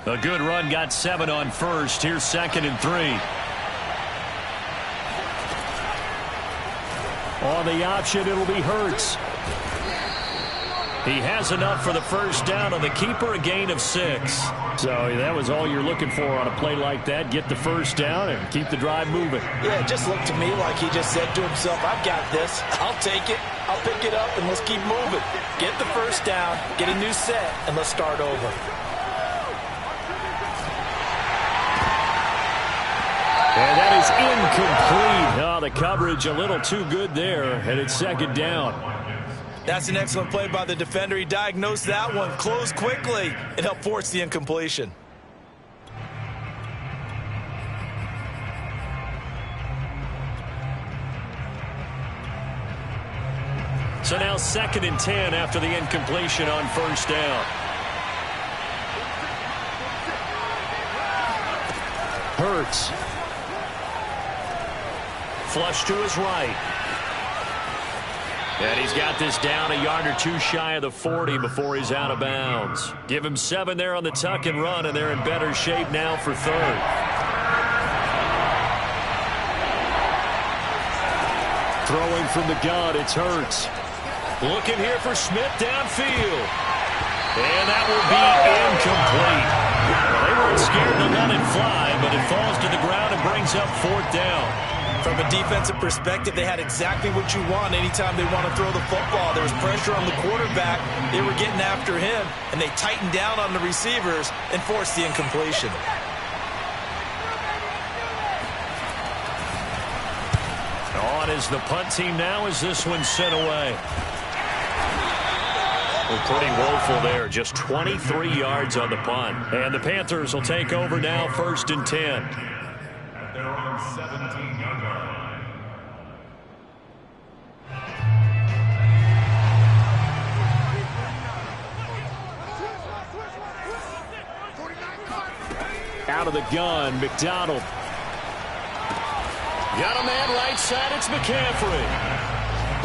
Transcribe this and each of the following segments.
A good run, got 7 on first. Here's 2nd and 3. On the option, it'll be Hurts. He has enough for the first down on the keeper, a gain of 6. So that was all you're looking for on a play like that. Get the first down and keep the drive moving. Yeah, it just looked to me like he just said to himself, I've got this. I'll take it. I'll pick it up, and let's keep moving. Get the first down, get a new set, and let's start over. And that is incomplete. Oh, the coverage a little too good there, and it's 2nd down. That's an excellent play by the defender. He diagnosed that one, closed quickly, and helped force the incompletion. So now 2nd and 10 after the incompletion on first down. Hurts. Flush to his right. And he's got this down a yard or two shy of the 40 before he's out of bounds. Give him 7 there on the tuck and run, and they're in better shape now for 3rd. Throwing from the gun, it's Hurts. Looking here for Smith downfield. And that will be incomplete. Well, they weren't scared to let it fly, but it falls to the ground and brings up 4th down. From a defensive perspective, they had exactly what you want anytime they want to throw the football. There was pressure on the quarterback. They were getting after him, and they tightened down on the receivers and forced the incompletion. On is the punt team now as this one's sent away. Well, pretty woeful there. Just 23 yards on the punt. And the Panthers will take over now, 1st and 10. They're on 17-yard line. Out of the gun, McDonald. Got a man right side, it's McCaffrey.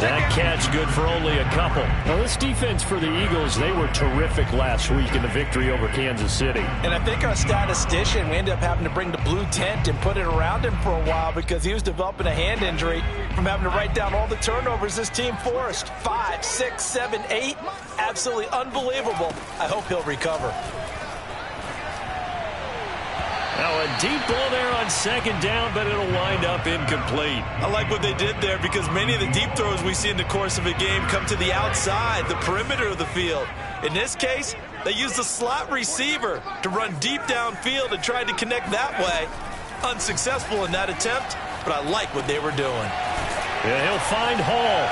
That catch good for only a couple. Now this defense for the Eagles, they were terrific last week in the victory over Kansas City. And I think our statistician, we ended up having to bring the blue tent and put it around him for a while because he was developing a hand injury from having to write down all the turnovers this team forced. 5, 6, 7, 8. Absolutely unbelievable. I hope he'll recover. Now a deep ball there on 2nd down, but it'll wind up incomplete. I like what they did there because many of the deep throws we see in the course of a game come to the outside, the perimeter of the field. In this case, they used the slot receiver to run deep downfield and tried to connect that way. Unsuccessful in that attempt, but I like what they were doing. Yeah, he'll find Hall.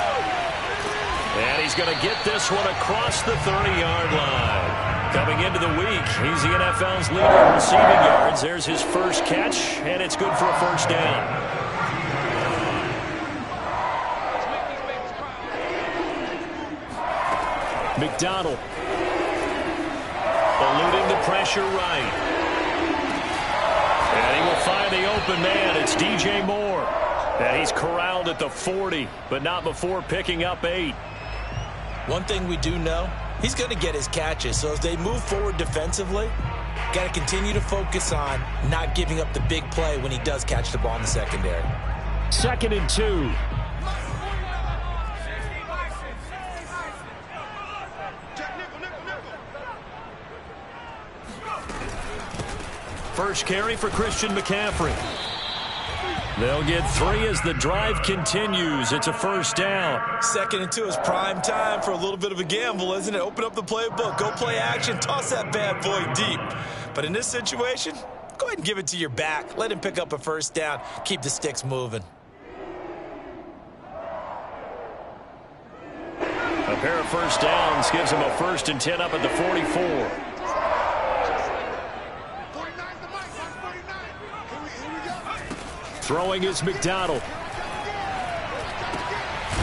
And he's going to get this one across the 30-yard line. Coming into the week, he's the NFL's leader in receiving yards. There's his first catch, and it's good for a 1st down. McDonald. Eluding the pressure right. And he will find the open man. It's DJ Moore. And he's corralled at the 40, but not before picking up 8. One thing we do know, he's going to get his catches. So as they move forward defensively, got to continue to focus on not giving up the big play when he does catch the ball in the secondary. 2nd and 2. First carry for Christian McCaffrey. They'll get 3 as the drive continues. It's a 1st down. 2nd and 2 is prime time for a little bit of a gamble, isn't it? Open up the playbook, go play action, toss that bad boy deep. But in this situation, go ahead and give it to your back. Let him pick up a 1st down. Keep the sticks moving. A pair of 1st downs gives him a 1st and 10 up at the 44. Throwing is McDonald.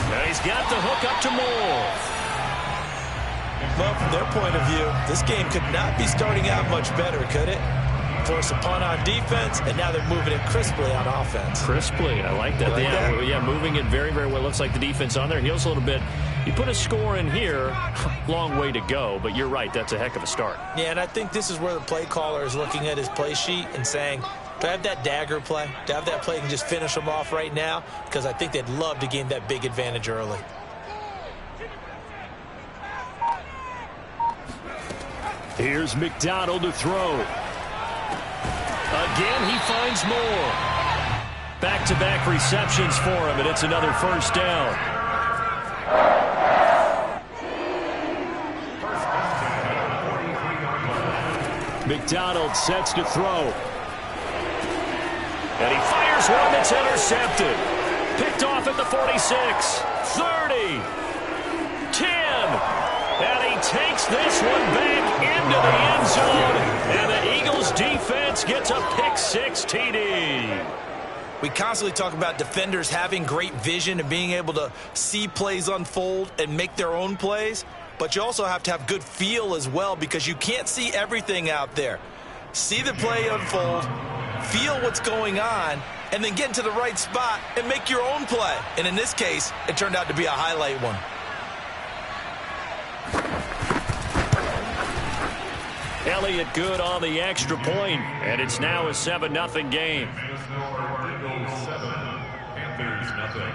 Now he's got the hook up to Moore. Well, from their point of view, this game could not be starting out much better, could it? Force a punt on defense, and now they're moving it crisply on offense. Crisply, I like that. Yeah, moving it very, very well. Looks like the defense on their heels a little bit. You put a score in here, long way to go, but you're right, that's a heck of a start. Yeah, and I think this is where the play caller is looking at his play sheet and saying, do I have that dagger play? Do I have that play that can just finish them off right now? Because I think they'd love to gain that big advantage early. Here's McDonald to throw. Again, he finds more. Back-to-back receptions for him, and it's another first down. McDonald sets to throw. And he fires one that's intercepted. Picked off at the 46, 30, 10. And he takes this one back into the end zone. And the Eagles defense gets a pick-6 TD. We constantly talk about defenders having great vision and being able to see plays unfold and make their own plays. But you also have to have good feel as well, because you can't see everything out there. See the play unfold, feel what's going on, and then get into the right spot and make your own play. And in this case, it turned out to be a highlight one. Elliott good on the extra point, and it's now a 7-0 game. Eagles 7, Panthers nothing.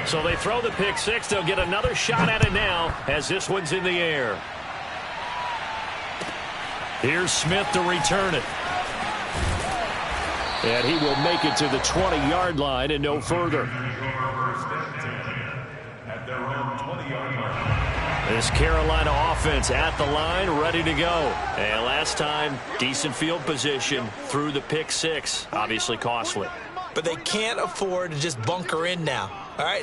So they throw the pick-6. They'll get another shot at it now as this one's in the air. Here's Smith to return it. And he will make it to the 20-yard line and no further. This Carolina offense at the line, ready to go. And last time, decent field position through the pick-6. Obviously costly. But they can't afford to just bunker in now. All right,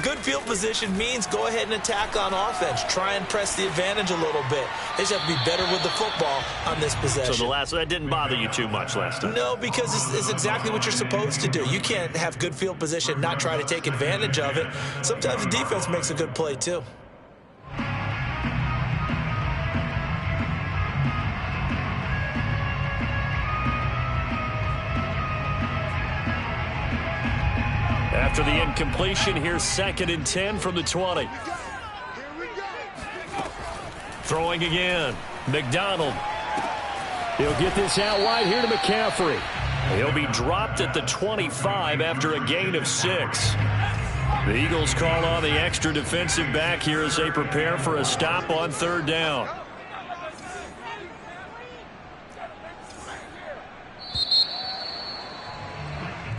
good field position means go ahead and attack on offense. Try and press the advantage a little bit. They just have to be better with the football on this possession. So that didn't bother you too much last time? No, because it's exactly what you're supposed to do. You can't have good field position, not try to take advantage of it. Sometimes the defense makes a good play too. After the incompletion, here's 2nd and 10 from the 20. Throwing again. McDonald. He'll get this out wide here to McCaffrey. He'll be dropped at the 25 after a gain of 6. The Eagles call on the extra defensive back here as they prepare for a stop on 3rd down.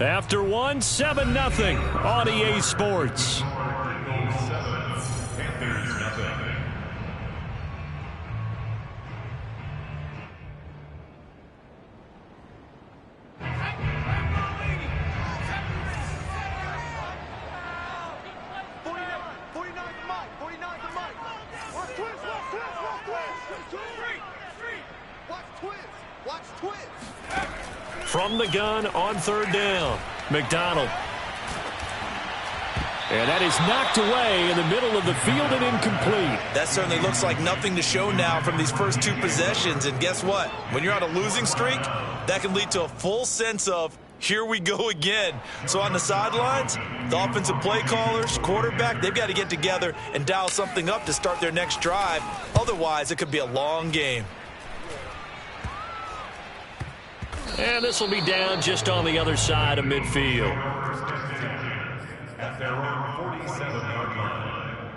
After 1, 7-0 on EA Sports. Eagles 7, Panthers nothing. From the gun on 3rd down, McDonald. And that is knocked away in the middle of the field and incomplete. That certainly looks like nothing to show now from these first 2 possessions. And guess what? When you're on a losing streak, that can lead to a full sense of, here we go again. So on the sidelines, the offensive play callers, quarterback, they've got to get together and dial something up to start their next drive. Otherwise, it could be a long game. And this will be down just on the other side of midfield. At their own 47-yard line.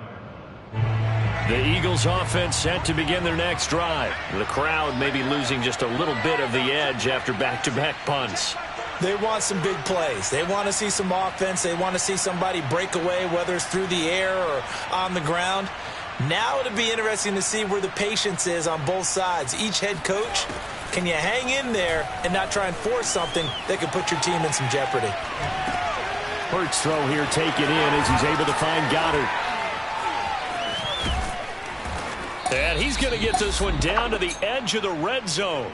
The Eagles offense set to begin their next drive. The crowd may be losing just a little bit of the edge after back-to-back punts. They want some big plays. They want to see some offense. They want to see somebody break away, whether it's through the air or on the ground. Now it'll be interesting to see where the patience is on both sides. Each head coach, can you hang in there and not try and force something that could put your team in some jeopardy? Hurts throw here taken in as he's able to find Goddard. And he's going to get this one down to the edge of the red zone.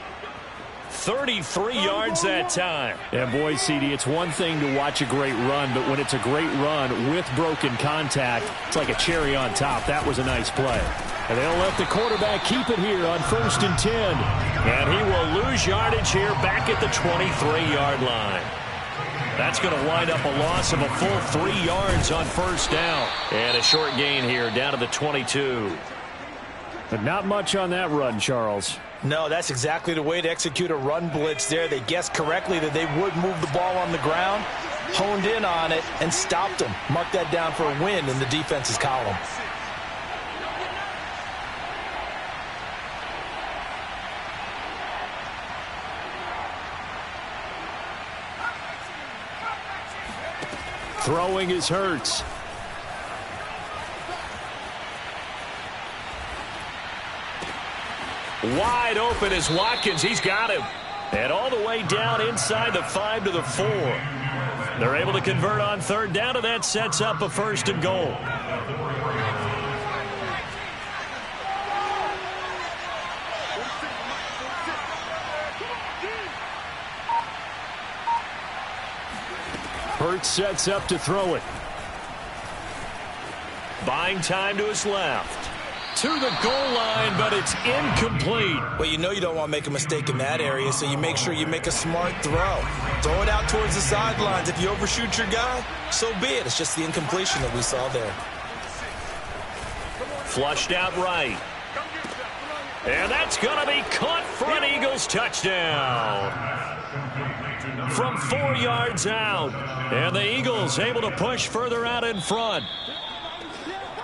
33 yards that time. And boy, CD, it's one thing to watch a great run, but when it's a great run with broken contact, it's like a cherry on top. That was a nice play. And they'll let the quarterback keep it here on 1st and 10. And he will lose yardage here back at the 23-yard line. That's going to wind up a loss of a full 3 yards on 1st down. And a short gain here down to the 22. But not much on that run, Charles. No, that's exactly the way to execute a run blitz there. They guessed correctly that they would move the ball on the ground, honed in on it, and stopped them. Mark that down for a win in the defense's column. Throwing is Hurts. Wide open is Watkins. He's got him. And all the way down inside the 5 to the 4. They're able to convert on 3rd down, and that sets up a 1st and goal. Hurts sets up to throw it. Buying time to his left. To the goal line, but it's incomplete. Well, you know you don't want to make a mistake in that area, so you make sure you make a smart throw. Throw it out towards the sidelines. If you overshoot your guy, so be it. It's just the incompletion that we saw there. Flushed out right. And that's going to be caught for an Eagles touchdown. From 4 yards out. And the Eagles able to push further out in front.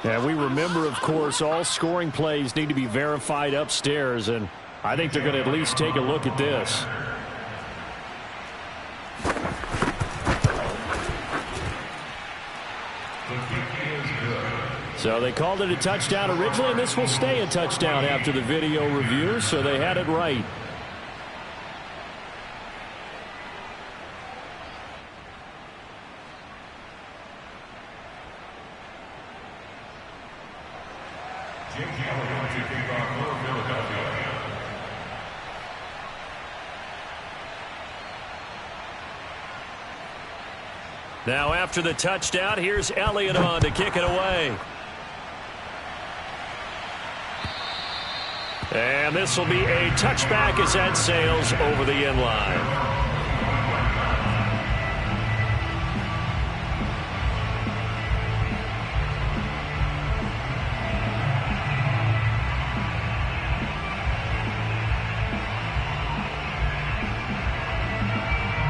And we remember, of course, all scoring plays need to be verified upstairs, and I think they're going to at least take a look at this. So they called it a touchdown originally, and this will stay a touchdown after the video review, so they had it right. Now after the touchdown, here's Elliott on to kick it away. And this will be a touchback as that sails over the end line.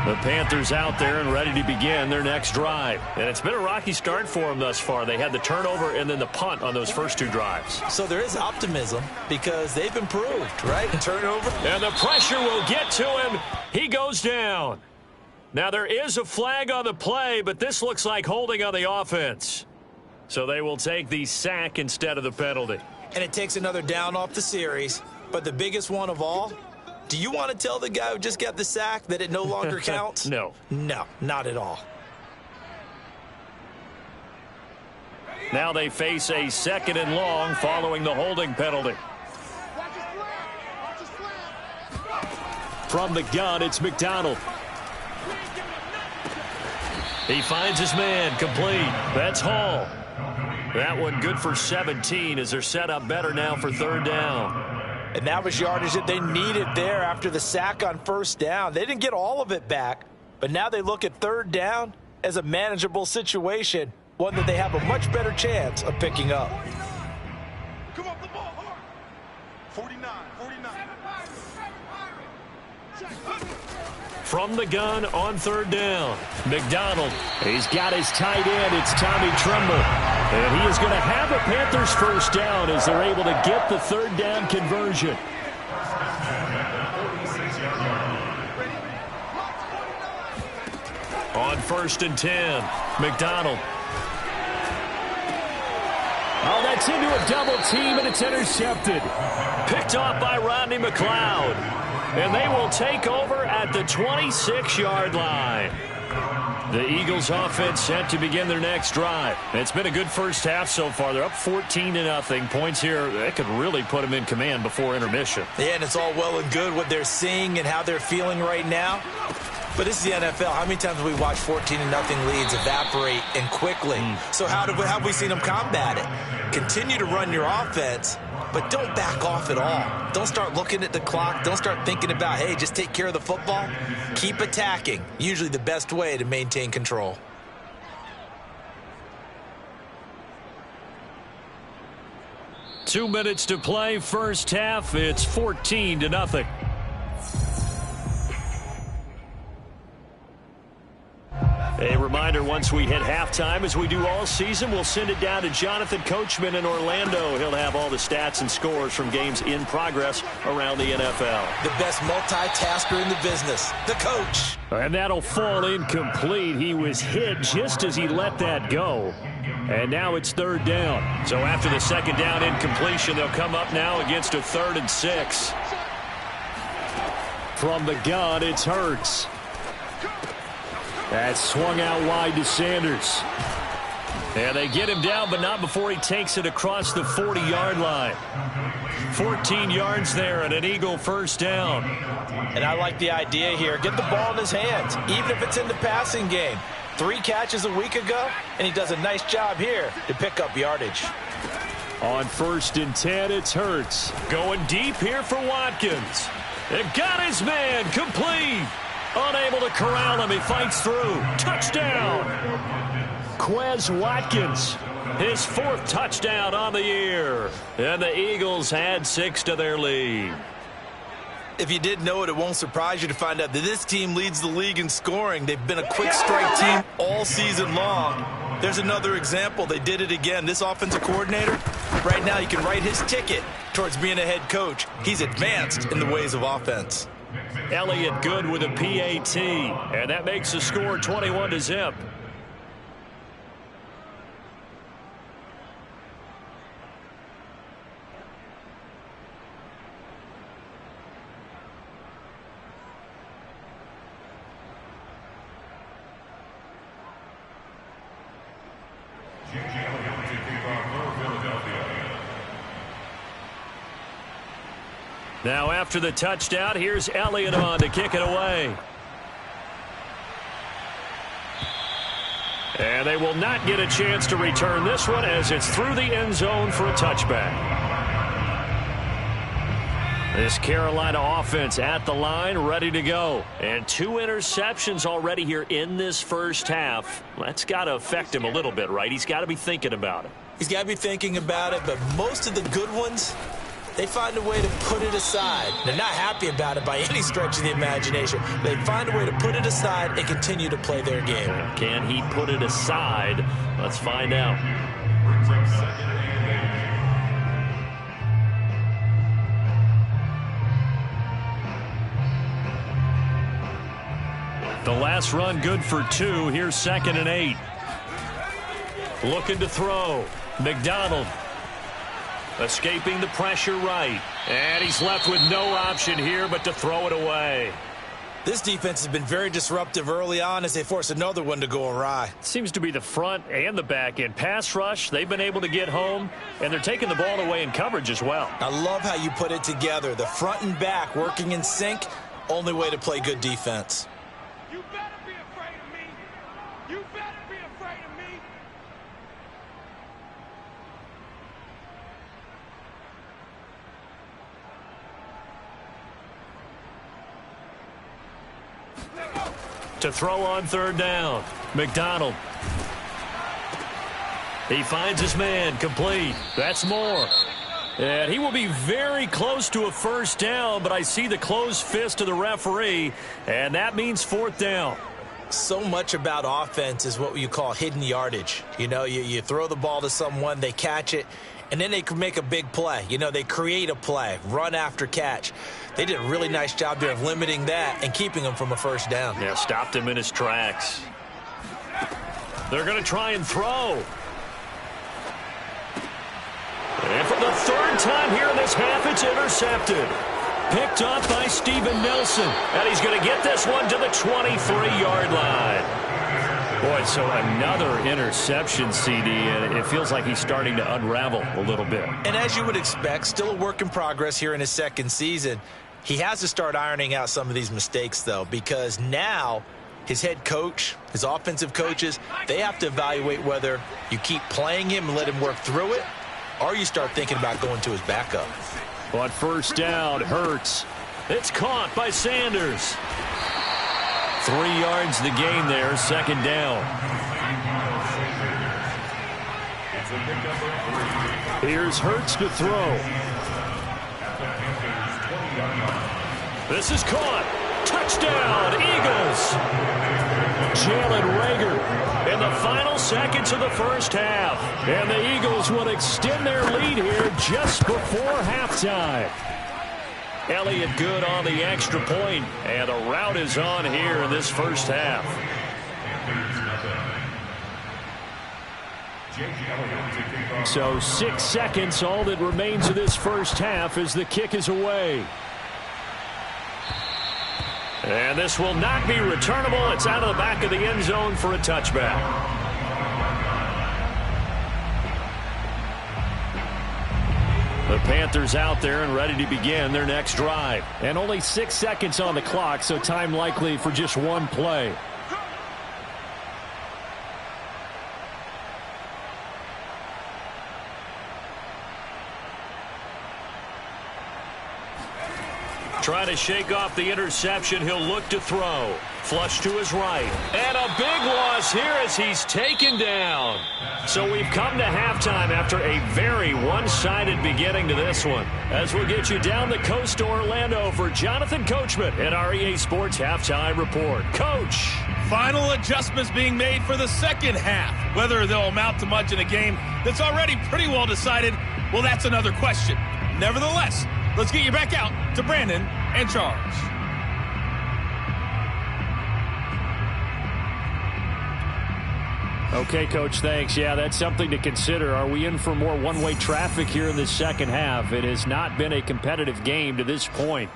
The Panthers out there and ready to begin their next drive. And it's been a rocky start for them thus far. They had the turnover and then the punt on those first 2 drives. So there is optimism because they've improved, right? Turnover. And the pressure will get to him. He goes down. Now there is a flag on the play, but this looks like holding on the offense. So they will take the sack instead of the penalty. And it takes another down off the series. But the biggest one of all, do you want to tell the guy who just got the sack that it no longer counts? No. No, not at all. Now they face a 2nd and long following the holding penalty. From the gun, it's McDonald. He finds his man, complete. That's Hall. That one good for 17 as they're set up better now for 3rd down. And that was yardage that they needed there after the sack on 1st down. They didn't get all of it back, but now they look at 3rd down as a manageable situation, one that they have a much better chance of picking up. Come up the ball hard. 49. From the gun on 3rd down, McDonald. He's got his tight end. It's Tommy Tremble. And he is going to have a Panthers 1st down as they're able to get the 3rd down conversion. On 1st and 10, McDonald. Oh, that's into a double team, and it's intercepted. Picked off by Rodney McLeod. And they will take over at the 26-yard line. The Eagles offense set to begin their next drive. It's been a good first half so far. They're up 14-0. Points here, that could really put them in command before intermission. Yeah, and it's all well and good what they're seeing and how they're feeling right now. But this is the NFL. How many times have we watched 14-0 leads evaporate and quickly? So how have we seen them combat it? Continue to run your offense but don't back off at all. Don't start looking at the clock. Don't start thinking about, hey, just take care of the football. Keep attacking. Usually the best way to maintain control. Two minutes to play, first half. It's 14-0. A reminder, once we hit halftime, as we do all season, we'll send it down to Jonathan Coachman in Orlando. He'll have all the stats and scores from games in progress around the NFL. The best multitasker in the business, the coach. And that'll fall incomplete. He was hit just as he let that go. And now it's third down. So after the second down incompletion, they'll come up now against a 3rd and 6. From the gun, it's Hurts. That's swung out wide to Sanders. And they get him down, but not before he takes it across the 40-yard line. 14 yards there and an Eagle first down. And I like the idea here. Get the ball in his hands, even if it's in the passing game. 3 catches a week ago, and he does a nice job here to pick up yardage. On 1st and 10, it's Hurts. Going deep here for Watkins. It got his man complete. Unable to corral him. He fights through. Touchdown. Quez Watkins. His 4th touchdown on the year. And the Eagles add 6 to their lead. If you didn't know it, it won't surprise you to find out that this team leads the league in scoring. They've been a quick strike team all season long. There's another example. They did it again. This offensive coordinator, right now you can write his ticket towards being a head coach. He's advanced in the ways of offense. Elliott good with a PAT. And that makes the score 21-0. Now after the touchdown, here's Elliott on to kick it away. And they will not get a chance to return this one as it's through the end zone for a touchback. This Carolina offense at the line, ready to go. And 2 interceptions already here in this first half. That's got to affect him a little bit, right? He's got to be thinking about it. He's got to be thinking about it, but most of the good ones, they find a way to put it aside. They're not happy about it by any stretch of the imagination. They find a way to put it aside and continue to play their game. Can he put it aside? Let's find out. The last run good for 2. Here's 2nd and 8. Looking to throw. McDonald. Escaping the pressure right. And he's left with no option here but to throw it away. This defense has been very disruptive early on as they force another one to go awry. Seems to be the front and the back end. Pass rush, they've been able to get home, and they're taking the ball away in coverage as well. I love how you put it together. The front and back working in sync, only way to play good defense. You better be afraid of me. You better be afraid of me. To throw on 3rd down. McDonald. He finds his man complete. That's more. And he will be very close to a first down, but I see the closed fist of the referee, and that means 4th down. So much about offense is what you call hidden yardage. You know, you throw the ball to someone, they catch it, and then they can make a big play. You know, they create a play, run after catch. They did a really nice job there of limiting that and keeping him from a first down. Yeah, stopped him in his tracks. They're going to try and throw. And for the 3rd time here in this half, it's intercepted. Picked up by Steven Nelson. And he's going to get this one to the 23-yard line. Boy, so another interception, CD, and it feels like he's starting to unravel a little bit. And as you would expect, still a work in progress here in his 2nd season. He has to start ironing out some of these mistakes, though, because now his head coach, his offensive coaches, they have to evaluate whether you keep playing him and let him work through it, or you start thinking about going to his backup. On first down, Hurts. It's caught by Sanders. 3 yards the gain there, second down. Here's Hurts to throw. This is caught. Touchdown, Eagles. Jalen Reagor in the final seconds of the first half. And the Eagles will extend their lead here just before halftime. Elliott good on the extra point, and the rout is on here in this first half. So 6 seconds, all that remains of this first half as the kick is away. And this will not be returnable. It's out of the back of the end zone for a touchback. The Panthers out there and ready to begin their next drive. And only 6 seconds on the clock, so time likely for just one play. Trying to shake off the interception. He'll look to throw. Flush to his right. And a big loss here as he's taken down. So we've come to halftime after a very one-sided beginning to this one. As we'll get you down the coast to Orlando for Jonathan Coachman at our EA Sports Halftime Report. Coach. Final adjustments being made for the second half. Whether they'll amount to much in a game that's already pretty well decided, well, that's another question. Nevertheless, let's get you back out to Brandon and Charles. Okay, Coach, thanks. Yeah, that's something to consider. Are we in for more one-way traffic here in the second half? It has not been a competitive game to this point.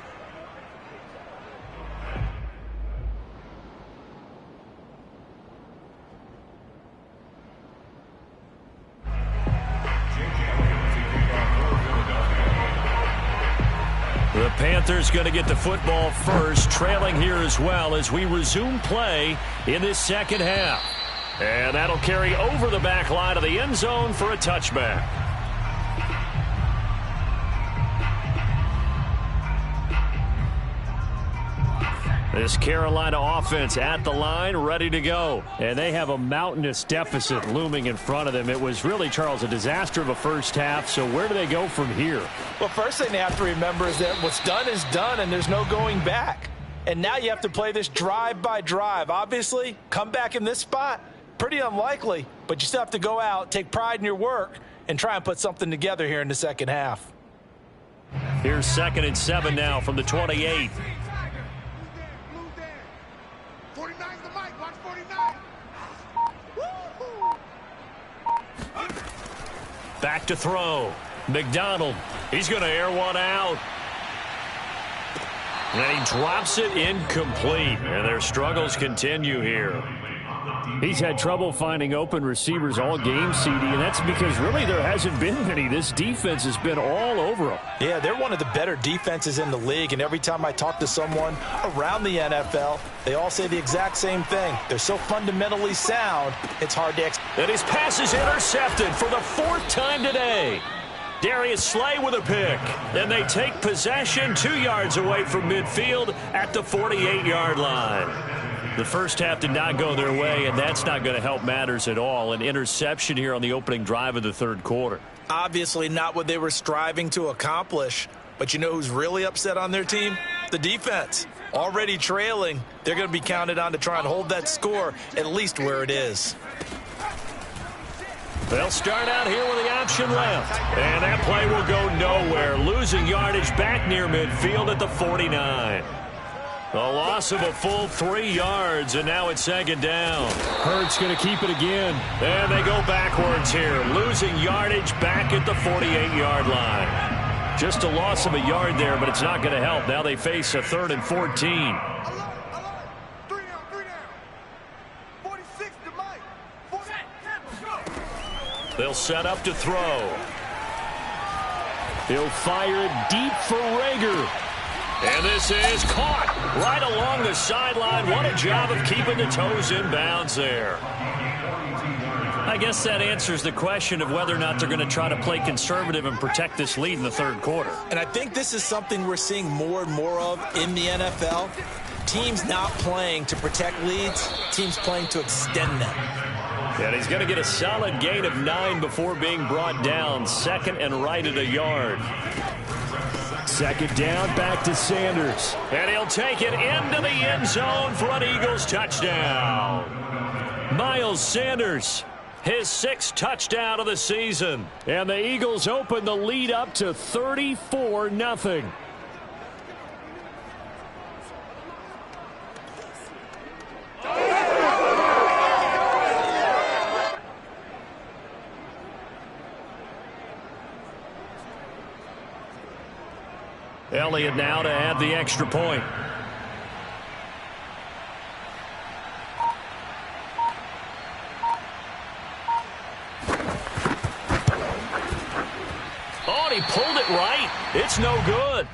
The Panthers going to get the football first, trailing here as well as we resume play in this second half. And that'll carry over the back line of the end zone for a touchback. This Carolina offense at the line, ready to go. And they have a mountainous deficit looming in front of them. It was really, Charles, a disaster of a first half. So where do they go from here? Well, first thing they have to remember is that what's done is done, and there's no going back. And now you have to play this drive by drive. Obviously, come back in this spot, pretty unlikely. But you still have to go out, take pride in your work, and try and put something together here in the second half. Here's 2nd and 7 now from the 28. Back to throw. McDonald. He's going to air one out. And he drops it incomplete. And their struggles continue here. He's had trouble finding open receivers all game, CD, and that's because really there hasn't been many. This defense has been all over them. Yeah, they're one of the better defenses in the league, and every time I talk to someone around the NFL, they all say the exact same thing. They're so fundamentally sound, it's hard to explain. And his pass is intercepted for the 4th time today. Darius Slay with a pick. Then they take possession 2 yards away from midfield at the 48-yard line. The first half did not go their way, and that's not going to help matters at all. An interception here on the opening drive of the third quarter. Obviously not what they were striving to accomplish. But you know who's really upset on their team? The defense. Already trailing, they're going to be counted on to try and hold that score at least where it is. They'll start out here with the option left. And that play will go nowhere. Losing yardage back near midfield at the 49. A loss of a full 3 yards, and now it's 2nd down. Hurts going to keep it again. And they go backwards here. Losing yardage back at the 48-yard line. Just a loss of a yard there, but it's not going to help. Now they face a 3rd and 14. 3 down. 46 to Mike. 47. They'll set up to throw. He'll fire it deep for Reagor. And this is caught right along the sideline. What a job of keeping the toes in bounds there. I guess that answers the question of whether or not they're going to try to play conservative and protect this lead in the third quarter. And I think this is something we're seeing more and more of in the NFL. Teams not playing to protect leads, teams playing to extend them. And he's going to get a solid gain of 9 before being brought down. Second and right at a yard. Second down, back to Sanders. And he'll take it into the end zone for an Eagles touchdown. Miles Sanders, his 6th touchdown of the season. And the Eagles open the lead up to 34-0. Elliott now to add the extra point. Oh, and he pulled it right. It's no good.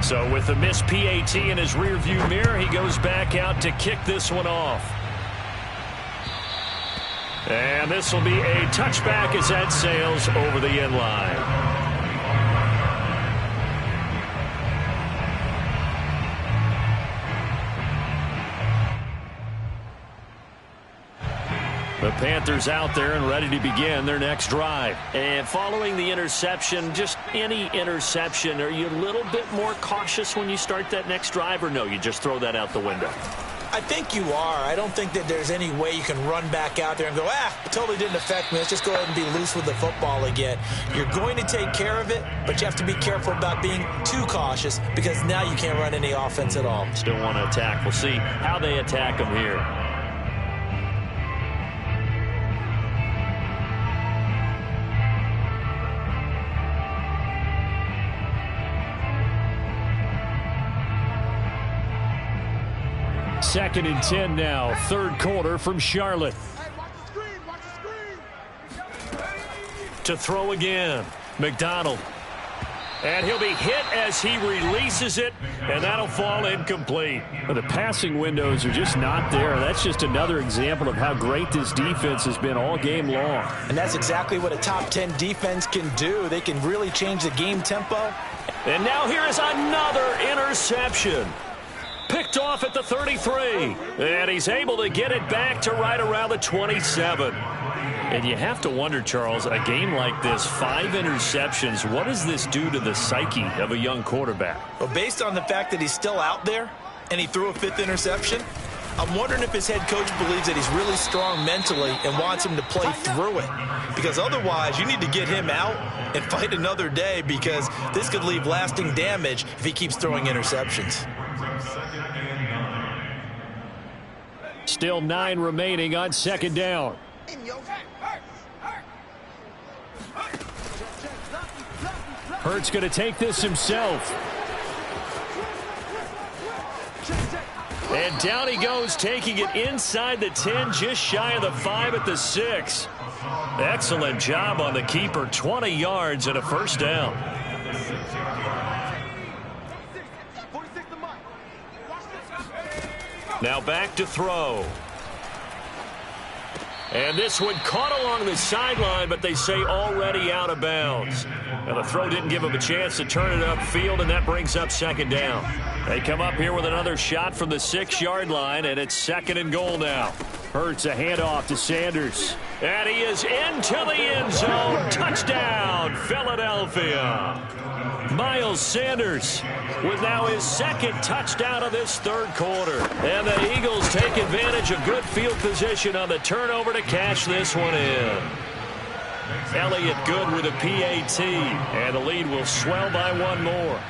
So with the missed PAT in his rearview mirror, he goes back out to kick this one off. And this will be a touchback as that sails over the end line. The Panthers out there and ready to begin their next drive. And following the interception, just any interception, are you a little bit more cautious when you start that next drive, or no, you just throw that out the window? I think you are. I don't think that there's any way you can run back out there and go, it totally didn't affect me. Let's just go ahead and be loose with the football again. You're going to take care of it, but you have to be careful about being too cautious because now you can't run any offense at all. Still want to attack. We'll see how they attack them here. Second and 10 now, third quarter from Charlotte. To throw again, McDonald. And he'll be hit as he releases it, and that'll fall incomplete. The passing windows are just not there. That's just another example of how great this defense has been all game long. And that's exactly what a top 10 defense can do. They can really change the game tempo. And now here is another interception. Picked off at the 33. And he's able to get it back to right around the 27. And you have to wonder, Charles, a game like this, 5 interceptions, what does this do to the psyche of a young quarterback? Well, based on the fact that he's still out there and he threw a 5th interception, I'm wondering if his head coach believes that he's really strong mentally and wants him to play through it. Because otherwise, you need to get him out and fight another day because this could leave lasting damage if he keeps throwing interceptions. Still 9 remaining on second down. Hurts going to take this himself. And down he goes, taking it inside the 10, just shy of the 5 at the 6. Excellent job on the keeper, 20 yards and a first down. Now back to throw. And this one caught along the sideline, but they say already out of bounds. Now the throw didn't give him a chance to turn it upfield, and that brings up second down. They come up here with another shot from the 6-yard line, and it's second and goal now. Hurts a handoff to Sanders. And he is into the end zone. Touchdown, Philadelphia. Miles Sanders with now his 2nd touchdown of this third quarter. And the Eagles take advantage of good field position on the turnover to cash this one in. Elliott good with a PAT, and the lead will swell by 1 more.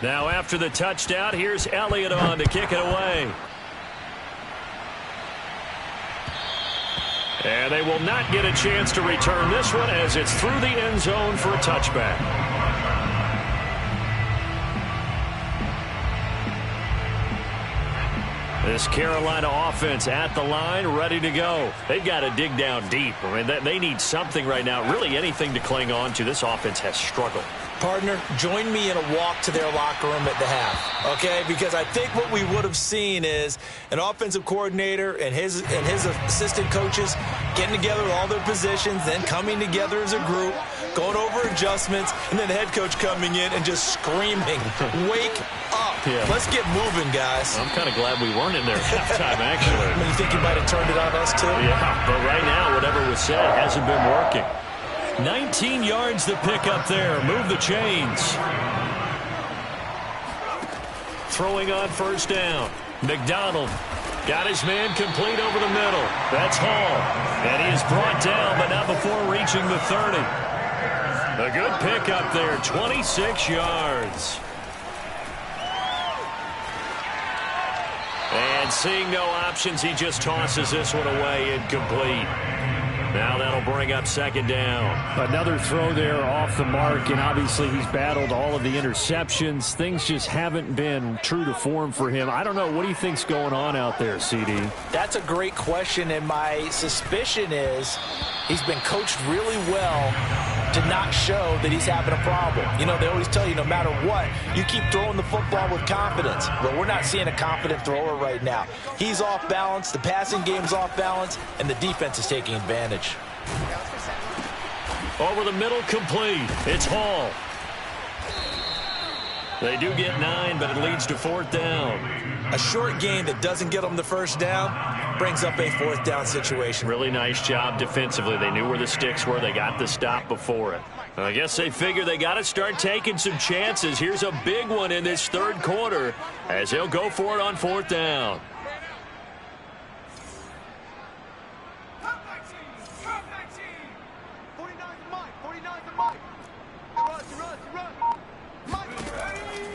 Now after the touchdown, here's Elliott on to kick it away. And they will not get a chance to return this one as it's through the end zone for a touchback. This Carolina offense at the line, ready to go. They've got to dig down deep. I mean, they need something right now, really anything to cling on to. This offense has struggled. Partner, join me in a walk to their locker room at the half, okay? Because I think what we would have seen is an offensive coordinator and his assistant coaches getting together with all their positions, then coming together as a group, going over adjustments, and then the head coach coming in and just screaming, wake up. Yeah. Let's get moving, guys. I'm kind of glad we weren't in there at halftime, actually. I mean, you think you might have turned it on us, too? Yeah, but right now, whatever was said hasn't been working. 19 yards to pick up there. Move the chains. Throwing on first down. McDonald got his man complete over the middle. That's Hall. And he is brought down, but not before reaching the 30. A good pickup there, 26 yards. And seeing no options, he just tosses this one away, incomplete. Now that'll bring up second down. Another throw there off the mark, and obviously he's battled all of the interceptions. Things just haven't been true to form for him. I don't know. What do you think's going on out there, CD? That's a great question, and my suspicion is he's been coached really well to not show that he's having a problem. You know, they always tell you no matter what, you keep throwing the football with confidence. But we're not seeing a confident thrower right now. He's off balance, the passing game's off balance, and the defense is taking advantage. Over the middle, complete. It's Hall. They do get 9, but it leads to fourth down. A short gain that doesn't get them the first down brings up a fourth down situation. Really nice job defensively. They knew where the sticks were. They got the stop before it. I guess they figure they got to start taking some chances. Here's a big one in this third quarter as he'll go for it on fourth down.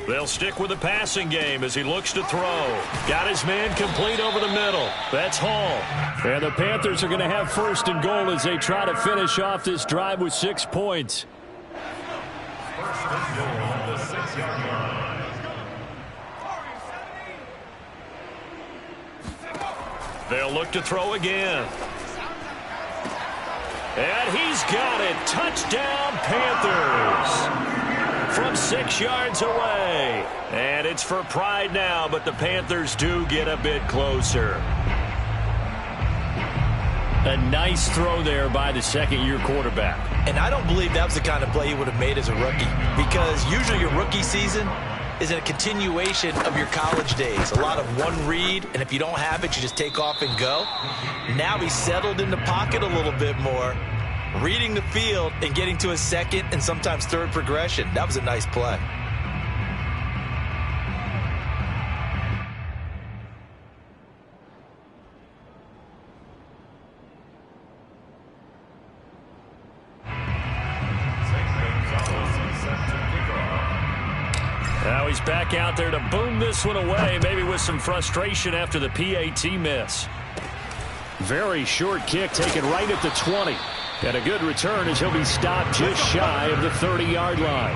They'll stick with the passing game as he looks to throw. Got his man complete over the middle. That's Hall. And the Panthers are going to have first and goal as they try to finish off this drive with 6 points. First and goal on the 6-yard line. They'll look to throw again. And he's got it. Touchdown, Panthers. From 6 yards away. And it's for pride now, but the Panthers do get a bit closer. A nice throw there by the second-year quarterback. And I don't believe that was the kind of play he would have made as a rookie, because usually your rookie season is a continuation of your college days. A lot of one read, and if you don't have it, you just take off and go. Now he's settled in the pocket a little bit more, reading the field and getting to his second and sometimes third progression. That was a nice play. Now he's back out there to boom this one away, maybe with some frustration after the PAT miss. Very short kick taken right at the 20. And a good return as he'll be stopped just shy of the 30-yard line.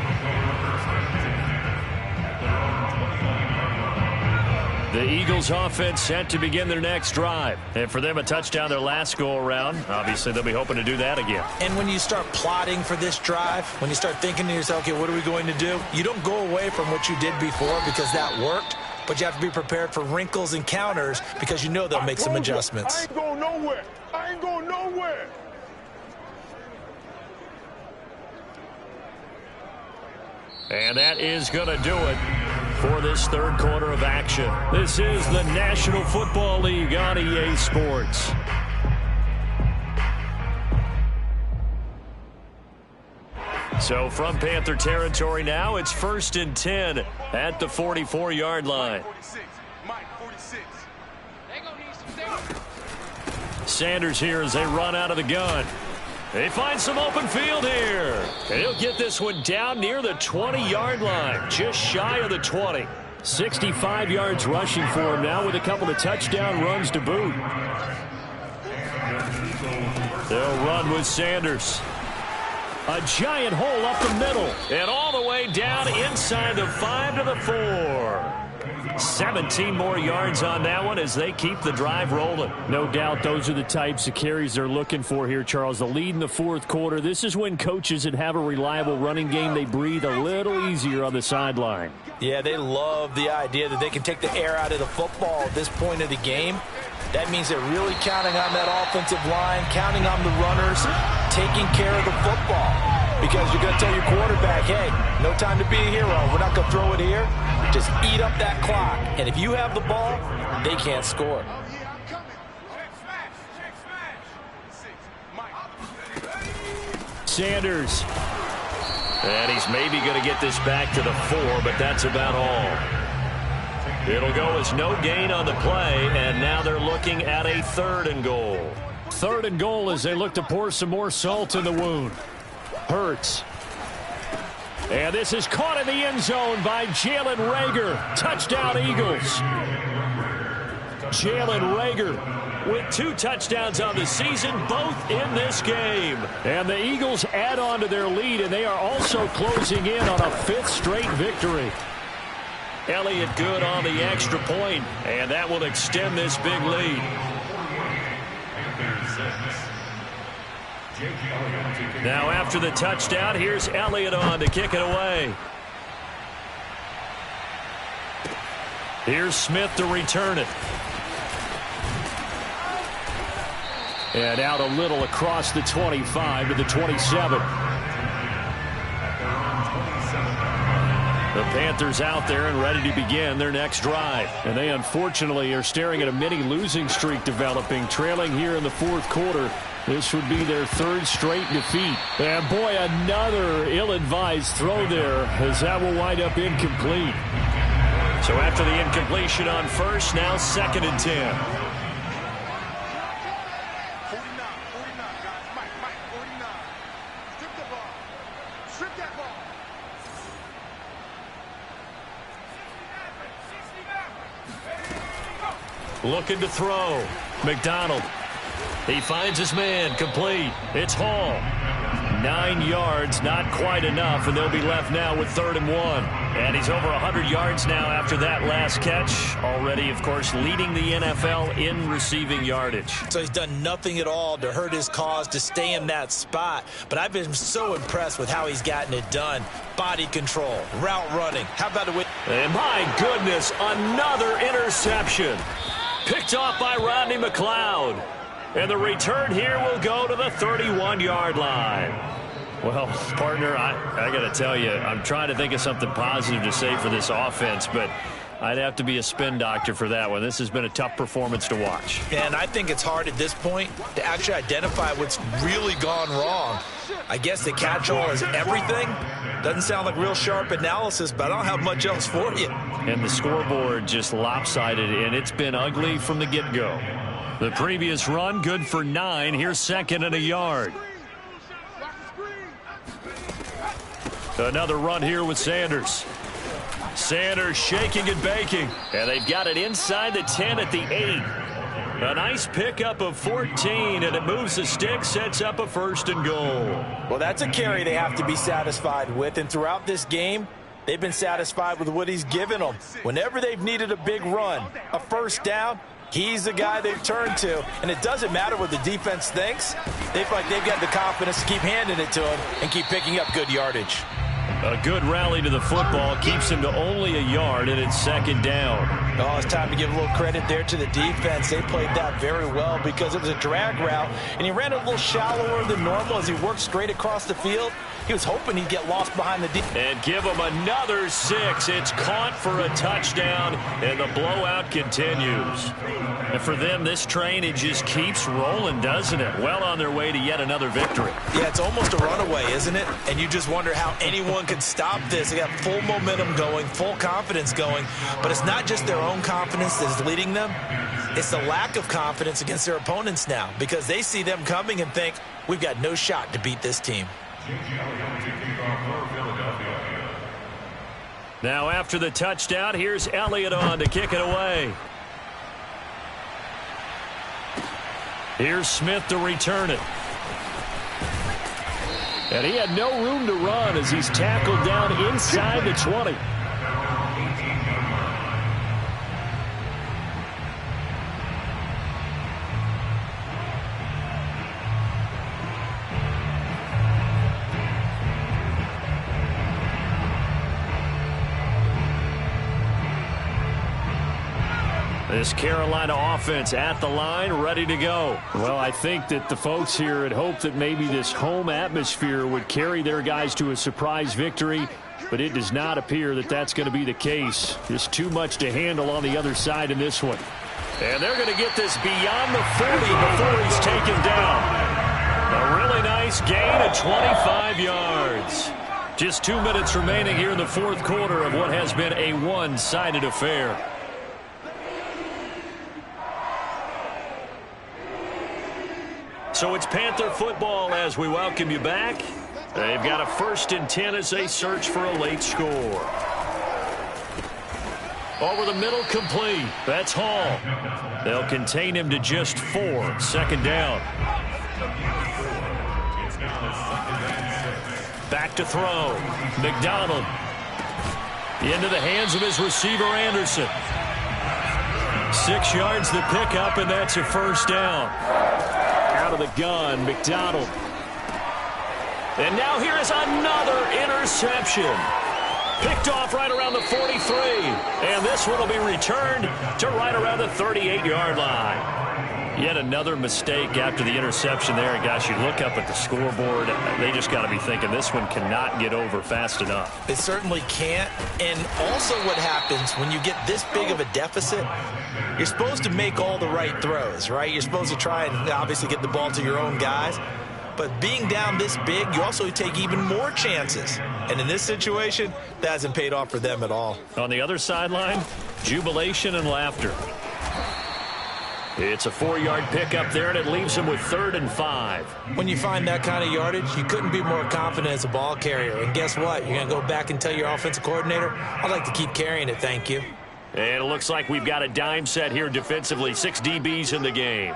The Eagles offense set to begin their next drive. And for them, a touchdown their last go-around. Obviously, they'll be hoping to do that again. And when you start plotting for this drive, when you start thinking to yourself, okay, what are we going to do? You don't go away from what you did before because that worked. But you have to be prepared for wrinkles and counters because you know they'll make some adjustments. I ain't going nowhere. I ain't going nowhere. And that is going to do it for this third quarter of action. This is the National Football League on EA Sports. So from Panther territory now, it's 1st and 10 at the 44-yard line. 46. Mike, 46. They gonna need some Sanders here as they run out of the gun. They find some open field here. And he'll get this one down near the 20-yard line, just shy of the 20. 65 yards rushing for him now with a couple of touchdown runs to boot. They'll run with Sanders. A giant hole up the middle. And all the way down inside the 5 to the 4. 17 more yards on that one as they keep the drive rolling. No doubt those are the types of carries they're looking for here, Charles. The lead in the fourth quarter. This is when coaches that have a reliable running game, they breathe a little easier on the sideline. Yeah, they love the idea that they can take the air out of the football at this point of the game. That means they're really counting on that offensive line, counting on the runners, taking care of the football. Because you're going to tell your quarterback, hey, no time to be a hero. We're not going to throw it here. Just eat up that clock. And if you have the ball, they can't score. Sanders. And he's maybe going to get this back to the 4, but that's about all. It'll go as no gain on the play, and now they're looking at a 3rd and goal. 3rd and goal as they look to pour some more salt in the wound. Hurts. And this is caught in the end zone by Jalen Reagor. Touchdown, Eagles. Jalen Reagor with 2 touchdowns on the season, both in this game. And the Eagles add on to their lead, and they are also closing in on a 5th straight victory. Elliott good on the extra point, and that will extend this big lead. Now after the touchdown, here's Elliott on to kick it away. Here's Smith to return it. And out a little across the 25 to the 27. The Panthers out there and ready to begin their next drive. And they unfortunately are staring at a mini losing streak developing, trailing here in the fourth quarter. This would be their 3rd straight defeat. And boy, another ill-advised throw there as that will wind up incomplete. So after the incompletion on first, now 2nd and 10. 49, guys. Mike, 49. Strip the ball. Strip that ball. Looking to throw. McDonald. He finds his man. Complete. It's Hall. 9 yards, not quite enough, and they'll be left now with 3rd and 1. And he's over 100 yards now after that last catch. Already, of course, leading the NFL in receiving yardage. So he's done nothing at all to hurt his cause to stay in that spot. But I've been so impressed with how he's gotten it done. Body control, route running. How about it with... And my goodness, another interception. Picked off by Rodney McLeod. And the return here will go to the 31-yard line. Well, partner, I got to tell you, I'm trying to think of something positive to say for this offense, but I'd have to be a spin doctor for that one. This has been a tough performance to watch. And I think it's hard at this point to actually identify what's really gone wrong. I guess the catch-all is everything. Doesn't sound like real sharp analysis, but I don't have much else for you. And the scoreboard just lopsided, and it's been ugly from the get-go. The previous run good for 9. Here's 2nd and a yard. Another run here with Sanders. Sanders shaking and baking. And they've got it inside the 10 at the 8. A nice pickup of 14, and it moves the stick, sets up a 1st and goal. Well, that's a carry they have to be satisfied with, and throughout this game, they've been satisfied with what he's given them. Whenever they've needed a big run, a 1st down, he's the guy they've turned to, and it doesn't matter what the defense thinks. They feel like they've got the confidence to keep handing it to him and keep picking up good yardage. A good rally to the football keeps him to only a yard, and it's 2nd down. Oh, it's time to give a little credit there to the defense. They played that very well because it was a drag route, and he ran a little shallower than normal as he worked straight across the field. He was hoping he'd get lost behind the defense. And give him another 6. It's caught for a touchdown, and the blowout continues. And for them, this train, it just keeps rolling, doesn't it? Well on their way to yet another victory. Yeah, it's almost a runaway, isn't it? And you just wonder how anyone could stop this. They got full momentum going, full confidence going. But it's not just their own confidence that's leading them. It's the lack of confidence against their opponents now because they see them coming and think, we've got no shot to beat this team. Now after the touchdown, here's Elliott on to kick it away. Here's Smith to return it. And he had no room to run as he's tackled down inside the 20. This Carolina offense at the line, ready to go. Well, I think that the folks here had hoped that maybe this home atmosphere would carry their guys to a surprise victory, but it does not appear that that's going to be the case. Just too much to handle on the other side in this one. And they're going to get this beyond the 40 before he's taken down. A really nice gain of 25 yards. Just 2 minutes remaining here in the fourth quarter of what has been a one-sided affair. So it's Panther football as we welcome you back. They've got a 1st and 10 as they search for a late score. Over the middle, complete. That's Hall. They'll contain him to just 4. 2nd down. Back to throw. McDonald. Into the hands of his receiver, Anderson. 6 yards the pickup, and that's a 1st down. Out of the gun, McDonald. And now here is another interception. Picked off right around the 43. And this one will be returned to right around the 38-yard line. Yet another mistake after the interception there. And gosh, you look up at the scoreboard, they just got to be thinking this one cannot get over fast enough. It certainly can't. And also what happens when you get this big of a deficit, you're supposed to make all the right throws, right? You're supposed to try and obviously get the ball to your own guys. But being down this big, you also take even more chances. And in this situation, that hasn't paid off for them at all. On the other sideline, jubilation and laughter. It's a 4-yard pickup there, and it leaves him with 3rd and 5. When you find that kind of yardage, you couldn't be more confident as a ball carrier. And guess what? You're going to go back and tell your offensive coordinator, I'd like to keep carrying it, thank you. And it looks like we've got a dime set here defensively. 6 DBs in the game.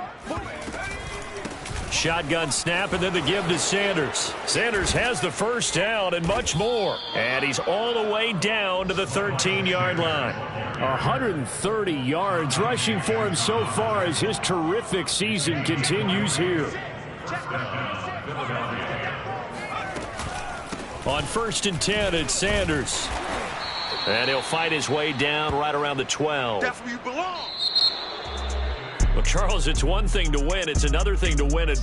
Shotgun snap, and then the give to Sanders. Sanders has the 1st down and much more. And he's all the way down to the 13-yard line. 130 yards rushing for him so far as his terrific season continues here. On 1st and 10, it's Sanders. And he'll fight his way down right around the 12. That's where you belong. Well, Charles, it's one thing to win. It's another thing to win and